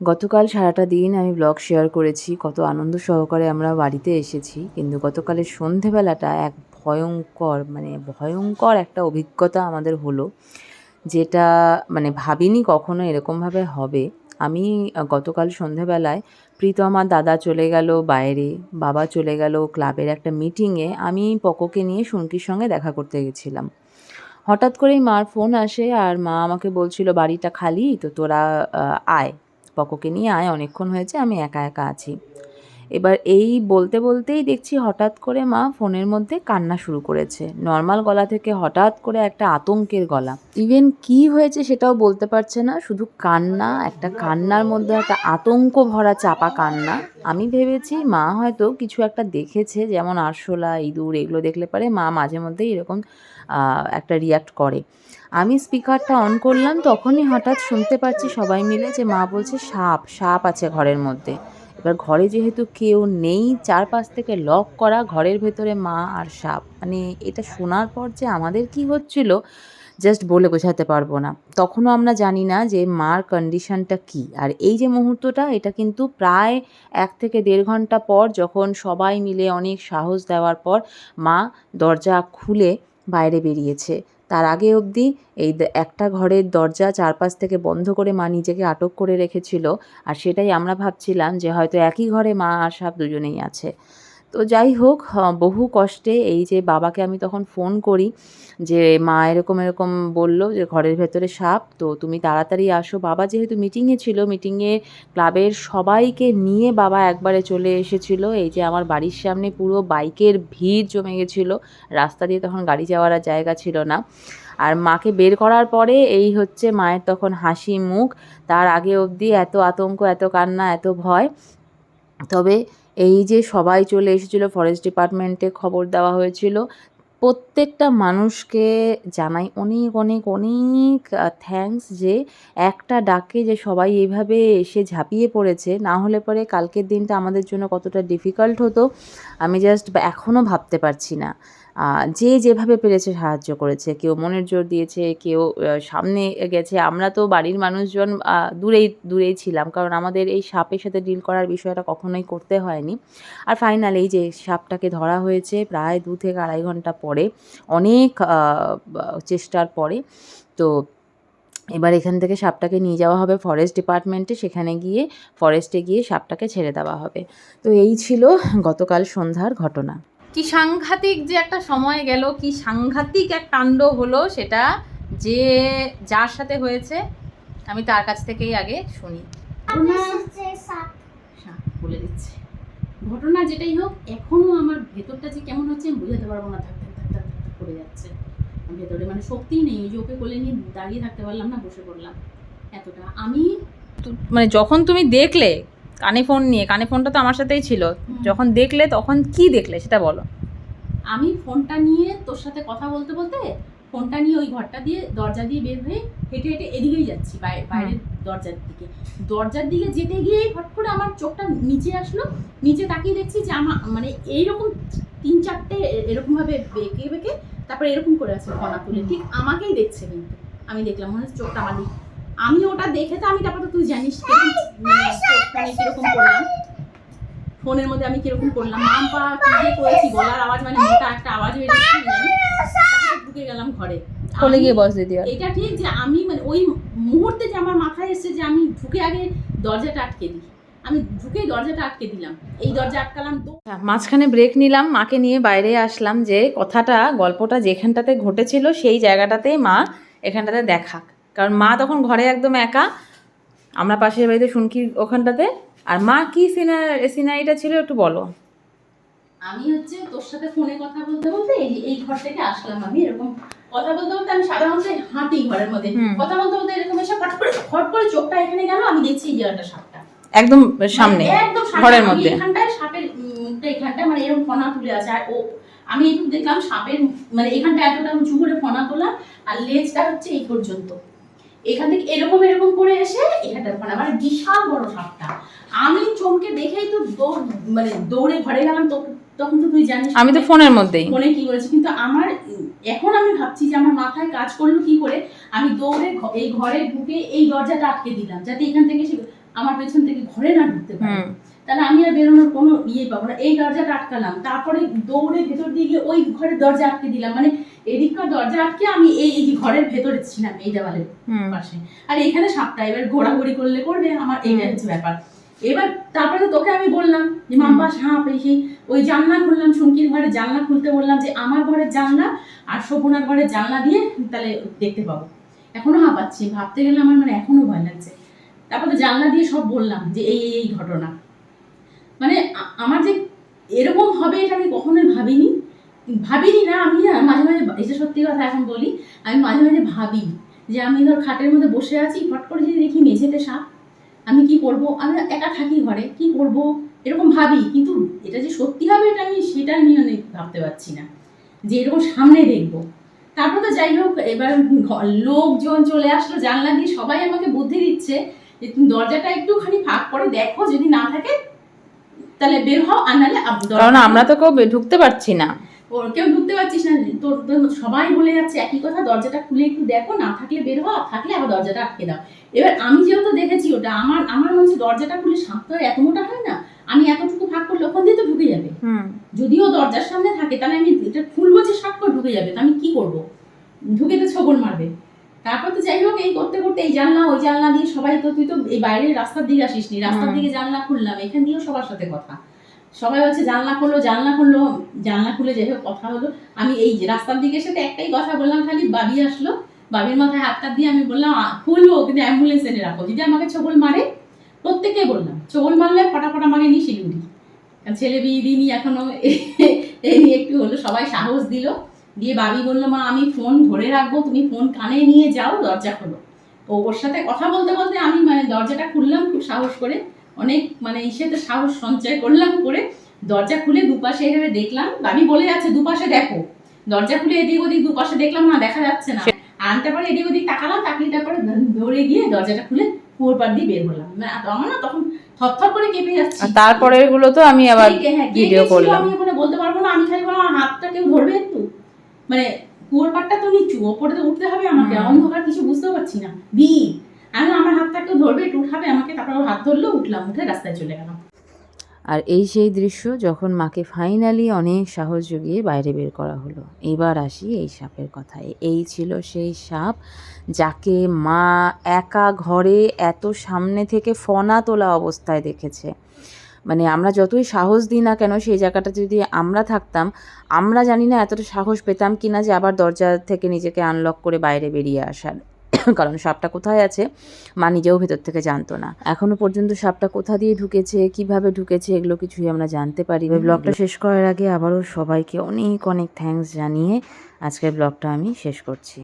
গতকাল সারাটা দিন আমি ব্লগ শেয়ার করেছি, কত আনন্দ সহকারে আমরা বাড়িতে এসেছি। কিন্তু গতকালের সন্ধেবেলাটা এক ভয়ঙ্কর একটা অভিজ্ঞতা আমাদের হলো। যেটা ভাবিনি কখনো এরকমভাবে হবে। আমি গতকাল সন্ধেবেলায় আমার দাদা চলে গেল বাইরে, বাবা চলে গেল ক্লাবের একটা মিটিংয়ে। আমি পকোকে নিয়ে শুনকির সঙ্গে দেখা করতে গেছিলাম। হঠাৎ করেই মার ফোন আসে আর মা আমাকে বলছিল, "বাড়িটা খালি তো তোরা আয়। পকোকে নিয়ে আয়, অনেকক্ষণ হয়েছে আমি একা একা আছি।" এবার এই বলতে বলতেই দেখছি হঠাৎ করে মা ফোনের মধ্যে কান্না শুরু করেছে। নর্মাল গলা থেকে হঠাৎ করে একটা আতঙ্কের গলা। ইভেন কী হয়েছে সেটাও বলতে পারছে না, শুধু কান্না, একটা কান্নার মধ্যে একটা আতঙ্ক ভরা চাপা কান্না। আমি ভেবেছি মা হয়তো কিছু একটা দেখেছে, যেমন আরশোলা, ইঁদুর এগুলো দেখলে পরে মা মাঝে মধ্যেই এরকম একটা রিঅ্যাক্ট করে। আমি স্পিকারটা অন করলাম, তখনই হঠাৎ শুনতে পাচ্ছি সবাই মিলে যে মা বলছে, "সাপ, সাপ আছে ঘরের মধ্যে।" এবার ঘরে যেহেতু কেউ নেই, চারপাশ থেকে লক করা, ঘরের ভেতরে মা আর সাপ। এটা শোনার পর যে আমাদের কী হচ্ছিল জাস্ট বলে বোঝাতে পারবো না। তখনও আমরা জানি না যে মার কন্ডিশনটা কী। আর এই যে মুহূর্তটা, এটা কিন্তু প্রায় ১ থেকে ১.৫ ঘন্টা পর, যখন সবাই মিলে অনেক সাহস দেওয়ার পর মা দরজা খুলে বাইরে বেরিয়েছে। তার আগে অবধি একটা ঘরের দরজা চারপাশ থেকে বন্ধ করে মা নিজেকে আটক করে রেখেছিল। আর সেটাই আমরা ভাবছিলাম যে হয়তো একই ঘরে মা আর সাপ দুজনেই আছে। তো যাই হোক, বহু কষ্টে এই যে বাবাকে আমি তখন ফোন করি যে, "মা এরকম, এরকম বলল যে ঘরের ভেতরে সাপ, তো তুমি তাড়াতাড়ি আসো।" বাবা যেহেতু মিটিংয়ে ছিল, মিটিংয়ে ক্লাবের সবাইকে নিয়ে বাবা একবারে চলে এসেছিল। এই যে আমার বাড়ির সামনে পুরো বাইকের ভিড় জমে গেছিলো। রাস্তা দিয়ে তখন গাড়ি যাওয়ার আর জায়গা ছিল না। আর মাকে বের করার পরে এই হচ্ছে মায়ের তখন হাসি মুখ। তার আগে অবধি এত আতঙ্ক, এত কান্না, এত ভয়। তবে এই যে সবাই চলে এসেছিলো, ফরেস্ট ডিপার্টমেন্টে খবর দেওয়া হয়েছিল। প্রত্যেকটা মানুষকে জানাই অনেক, অনেক, অনেক থ্যাঙ্কস যে একটা ডাকে যে সবাই এইভাবে এসে ঝাঁপিয়ে পড়েছে। না হলে পরে কালকের দিনটা আমাদের জন্য কতটা ডিফিকাল্ট হতো আমি জাস্ট এখনও ভাবতে পারছি না। যে যেভাবে পেরেছে সাহায্য করেছে। কেউ মনের জোর দিয়েছে, কেউ সামনে গেছে। আমরা তো বাড়ির মানুষজন দূরেই ছিলাম। কারণ আমাদের এই সাপের সাথে ডিল করার বিষয়টা কখনোই করতে হয়নি। আর ফাইনালি এই যে সাপটাকে ধরা হয়েছে প্রায় ২ থেকে ২.৫ ঘন্টা পরে, অনেক চেষ্টার পরে। তো এবার এখান থেকে সাপটাকে নিয়ে যাওয়া হবে ফরেস্ট ডিপার্টমেন্টে, সেখানে গিয়ে ফরেস্টে গিয়ে সাপটাকে ছেড়ে দেওয়া হবে। তো এই ছিল গতকাল সন্ধ্যার ঘটনা। কি সাংঘাতিক যে একটা সময় গেল, কি সাংঘাতিক এক কাণ্ড হলো, সেটা যে যার সাথে হয়েছে আমি তার কাছ থেকেই আগে শুনি। বলে দিচ্ছি ঘটনা যেটাই হোক, এখনো আমার ভেতরটা যে কেমন হচ্ছে আমি বোঝাতে পারবো না। থাক করে যাচ্ছে ভেতরে, শক্তিই নেই। ওই যে ওকে কোলে নিয়ে দাঁড়িয়ে থাকতে পারলাম না, বসে পড়লাম এতটা। আমি যখন তুমি দেখলে কানে ফোন নিয়ে, কানে ফোনটা তো আমার সাথেই ছিল, যখন দেখলে তখন কি দেখলে সেটা বলো। আমি ফোনটা নিয়ে তোর সাথে কথা বলতে বলতে ফোনটা নিয়ে ওই ঘরটা দিয়ে দরজা দিয়ে বের হয়ে হেঁটে হেঁটে এদিকেই যাচ্ছি, বাইরের দরজার দিকে যেতে গিয়েই ফট করে আমার চোখটা নিচে আসলো। নিচে তাকিয়ে দেখছি যে আমার এইরকম ৩-৪টে এরকমভাবে বেঁকে বেঁকে তারপরে এরকম করে আছে ফোনা তুলে, ঠিক আমাকেই দেখছে। কিন্তু আমি দেখলাম মনে হচ্ছে চোখটা আমার দিকে। আমি ওটা দেখে তো আমি তারপর তো তুই জানিস কিরকম করলাম ফোনের মধ্যে, আমি কিরকম করলাম, নাম পা কি করেছি, গলার আওয়াজ মোটা একটা আওয়াজ হয়ে যাচ্ছে। ঢুকে গেলাম ঘরে, কোলে গিয়ে বস দিদি। এটা ঠিক যে আমি ওই মুহূর্তে যে আমার মাথায় এসেছে যে আমি ঢুকে আগে দরজাটা আটকে দিই। আমি ঢুকেই দরজাটা আটকে দিলাম, এই দরজা আটকালাম। তো মাঝখানে ব্রেক নিলাম, মাকে নিয়ে বাইরে আসলাম যে গল্পটা যেখানটাতে ঘটেছিল সেই জায়গাটাতেই মা এখানটাতে দেখাক। কারণ মা তখন ঘরে একদম একা, আমরা পাশের বাড়িতে শুনকি ওখানটাতে। আর মা কি সিনারিটা ছিল একটু বলো। আমি হচ্ছে তোর সাথে ফোনে কথা বলতে বলতে এই ঘর থেকে আসলাম। আমি এরকম কথা বলতে বলতে আমি সাধারণত হাঁটি ঘরের মধ্যে, কথা বলতে বলতে এরকম এসে ফট করে চোখটা এখানে গেল। আমি দেখছি এই জায়গাটা সাপটা একদম সামনে, ঘরের মধ্যে। এখানটায় সাপের মুখটা এখানটা এরকম ফনা তুলে আছে। আর আমি একটু দেখলাম সাপের এখানটা এতটা উঁচু করে ফনা তোলা, আর লেজটা হচ্ছে এই পর্যন্ত। এখান থেকে এরকম এরকম করে এসে এখানটা ফনা, বিশাল বড় সাপটা। আমি চমকে দেখেই তো দৌড়ে ঘরে গেলাম। তো তখন তো তুই জানিস আমি তো ফোনে কি করেছি, কিন্তু আমার এখন আমি ভাবছি যে আমার মাথায় কাজ করলো কি করে। আমি দৌড়ে এই ঘরে ঢুকে এই দরজাটা আটকে দিলাম যাতে এখান থেকে আমার পেছন থেকে ঘরে না ঢুকতে পারে, হুম। তাহলে আমি আর বেরোনোর কোনো ইয়ে পাবো না। এই দরজাটা আটকালাম, তারপরে দৌড়ে ভেতর দিয়ে গিয়ে ওই ঘরের দরজা আটকে দিলাম, মানে এদিককার দরজা আটকে আমি এই যে ঘরের ভেতরে ছিলাম এই দেওয়ালের পাশে, আর এখানে সাপটা এবার ঘোরাঘুরি করলে করবে, আমার এইটা হচ্ছে ব্যাপার। এবার তারপরে তো তোকে আমি বললাম যে মাম্পা সাপ, এই সেই ওই জানলা খুললাম, শুনকির ঘরের জানলা খুলতে বললাম যে আমার ঘরের জানলা আর শোভনার ঘরের জানলা দিয়ে তাহলে দেখতে পাবো। এখনো হাঁপাচ্ছি, ভাবতে গেলে আমার মানে এখনো ভয় লাগছে। তারপরে জানলা দিয়ে সব বললাম যে এই ঘটনা, মানে আমার যে এরকম হবে এটা আমি কখনোই ভাবিনি না। আমি না মাঝে মাঝে, এটা সত্যি কথা এখন বলি, আমি মাঝে মাঝে ভাবি যে আমি ধর খাটের মধ্যে বসে আছি, ফট করে যদি দেখি মেঝেতে সাপ, আমি কি করব? আমি একা থাকি ঘরে, কি করব এরকম ভাবি, কিন্তু এটা যে সত্যি হবে এটা আমি সেটা নিয়ে ভাবতে পারছি না যে এরকম সামনে দেখবো। তারপর তো যাই হোক, এবার লোকজন চলে আসলো জানলা দিয়ে, সবাই আমাকে বুদ্ধি দিচ্ছে যে তুমি দরজাটা একটুখানি ফাঁক করে দেখো, যদি না থাকে তাহলে বের হও, আর নাহলে কারণ আমরা তো কেউ ঢুকতে পারছি না, কেউ ঢুকতে পারছিস না, তোর সবাই বলে যাচ্ছে একই কথা, দরজাটা খুলে একটু দেখো, না থাকলে বের হও, থাকলে আবার দরজাটা আটকে দাও। এবার আমি যেহেতু দেখেছি ওটা, আমার মনে হচ্ছে দরজাটা খুলে সাপ তো এত মোটা হয় না, আমি এতটুকু ফাঁক করলে ওখান দিয়ে তো ঢুকে যাবে। যদিও দরজার সামনে থাকে, তাহলে আমি এটা খুলবো যে সাপ করে ঢুকে যাবে, তো আমি কি করব? ঢুকে তো ছবল মারবে। তারপর তো যাই হোক, এই করতে করতে এই জানলা ওই জানলা দিয়ে সবাই তো, তুই তো এই বাইরের রাস্তার দিকে আসিসনি, রাস্তার দিকে জানলা খুললাম, এখান দিয়েও সবার সাথে কথা, সবাই বলছে জানলা খুললো, জানলা খুলে যাই হোক কথা হলো। আমি এই যে রাস্তার দিকে এসে একটাই কথা বললাম, খালি বাবি আসলো, বাবির মাথায় হাতটা দিয়ে আমি বললাম খুলবো, কিন্তু অ্যাম্বুলেন্স এনে রাখো, যদি আমাকে ছবল মারে, প্রত্যেককে বললাম ছবল মারলে ফটাফট আমাকে নিয়ে শিলিগুড়ি, ছেলে বিয়ে দিইনি এখনো, এই নিয়ে একটু হলো, সবাই সাহস দিল। দিয়ে বাবি বললো মা আমি ফোন ধরে রাখবো, তুমি ফোন কানে নিয়ে যাও, দরজা খোলো। ওর সাথে কথা বলতে বলতে আমি মানে দরজাটা খুললাম খুব সাহস করে, অনেক মানে ইসেতে সাহস সঞ্চয় করলাম, করে দরজা খুলে দুপাশে এভাবে দেখলাম, বাবি বলে যাচ্ছে দুপাশে দেখো, দরজা খুলে এদিক ওদিক দুপাশে দেখলাম, না দেখা যাচ্ছে না, আর তারপরে এদিক ওদিক তাকালাম, তাকিয়ে তারপরে দৌড়ে গিয়ে দরজাটা খুলে কুয়োর পাড় দিয়ে বের হলাম। আমার না তখন থরথর করে কেঁপে যাচ্ছে। তারপরে এগুলো তো আমি আবার ভিডিও করলাম, আমি ওখানে বলতে পারবো না, আমি খালি বললাম হাতটা কেউ ধরবে একটু, মানে কুয়োর পাড়টা তো নিচু, ওপরে তো উঠতে হবে আমাকে, অন্ধকার কিছু বুঝতেও পারছি না, আমি আমার হাতটা কেউ ধরবে, একটু উঠাবে আমাকে, তারপর হাত ধরলো, উঠলাম, উঠে রাস্তায় চলে গেলাম। আর এই সেই দৃশ্য যখন মাকে ফাইনালি অনেক সাহস জুগিয়ে বাইরে বের করা হলো। এবার আসি এই সাপের কথায়। এই ছিল সেই সাপ যাকে মা একা ঘরে এত সামনে থেকে ফনা তোলা অবস্থায় দেখেছে। মানে আমরা যতই সাহস দিই না কেন, সেই জায়গাটা যদি আমরা থাকতাম, আমরা জানি না এতটা সাহস পেতাম কি না যে আবার দরজা থেকে নিজেকে আনলক করে বাইরে বেরিয়ে আসার। কারণ সাপটা কোথায় আছে মা নিজেও ভেতর থেকে জানতো না। এখনো পর্যন্ত সাপটা কোথা দিয়ে ঢুকেছে, কিভাবে ঢুকেছে, এগুলো কিছুই আমরা জানতে পারি। ব্লগটা শেষ করার আগে আবারও সবাইকে অনেক অনেক থ্যাঙ্কস জানিয়ে আজকের ব্লগটা আমি শেষ করছি।